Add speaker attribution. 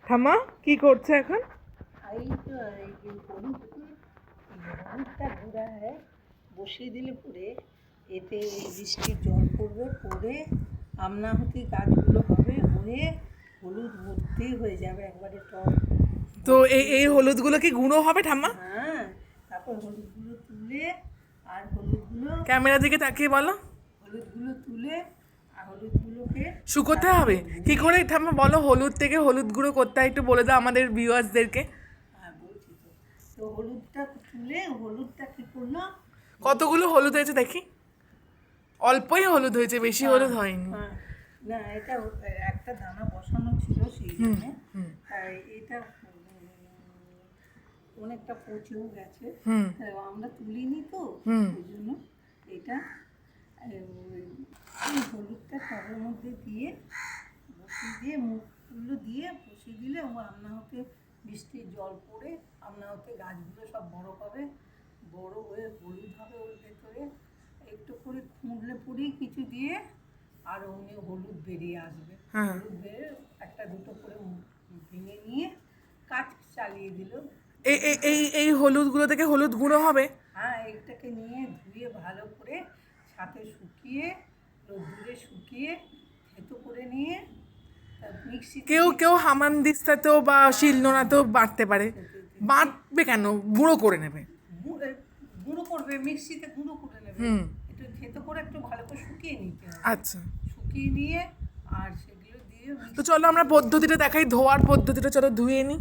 Speaker 1: ঠাম্মা কি করছে এখন?
Speaker 2: হলুদটা গুঁড়া হয় বসিয়ে দিলে পরে এতে বৃষ্টির জল পড়বে, পড়ে আমনাহতি গাছগুলো হবে, হয়ে হলুদ ভর্তি হয়ে যাবে একবারে টব।
Speaker 1: তো এই হলুদগুলো কি গুঁড়ো হবে ঠাম্মা?
Speaker 2: হ্যাঁ, তারপর হলুদগুলো তুলে আর হলুদগুলো
Speaker 1: ক্যামেরা দিকে তাকিয়ে বলো।
Speaker 2: হলুদগুলো তুলে আর হলুদগুলোকে
Speaker 1: শুকোতে হবে কি করে ঠাম্মা বলো? হলুদ থেকে হলুদ গুঁড়ো করতে হয় একটু বলে দাও আমাদের ভিউয়ার্সদেরকে।
Speaker 2: হ্যাঁ বলছি তো। তো হলুদটা তুলে হলুদটা কী করলো,
Speaker 1: কতগুলো হলুদ হয়েছে দেখি? অল্পই হলুদ হয়েছে, বেশি হলুদ হয়নি।
Speaker 2: হ্যাঁ, না এটা একটা দানা বসানো ছিল সেই জন্য, তাই এটা অনেকটা পচেও গেছে, আমরা তুলিনি তো ওই জন্য এটা ওই হলুদটা টবের মধ্যে দিয়ে বসিয়ে দিয়ে মুখগুলো দিয়ে বসিয়ে দিলে ও আমনাহতে বৃষ্টির জল পড়ে আমনাহতে গাছগুলো সব বড় হবে, বড় হয়ে হলুদ হবে ওর ভেতরে, একটু করে খুঁড়লে পরেই কিছু দিয়ে আর অমনি হলুদ বেরিয়ে আসবে। হলুদ বেরিয়ে একটা দুটো করে ভেঙে নিয়ে কাজ চালিয়ে দিল।
Speaker 1: এই এই এই এই হলুদগুলো থেকে হলুদ গুঁড়ো হবে?
Speaker 2: হ্যাঁ, এইটাকে নিয়ে ধুয়ে ভালো করে ছাদে শুকিয়ে রোদ্দুরে শুকিয়ে থেতো করে নিয়ে মিক্সি
Speaker 1: কেউ কেউ হামানদিস্তাতেও বা শিলনোড়াতেও বাটতে পারে, বাটবে কেন? গুঁড়ো করে নেবে।
Speaker 2: গুঁড়ো করবে, মিক্সিতে গুঁড়ো করে নেবে, একটু থেতো করে একটু ভালো করে শুকিয়ে নিতে হবে।
Speaker 1: আচ্ছা,
Speaker 2: শুকিয়ে নিয়ে আর সেগুলো দিয়ে
Speaker 1: তো চলো আমরা পদ্ধতিটা দেখাই, ধোয়ার পদ্ধতিটা চলো ধুয়ে নিই।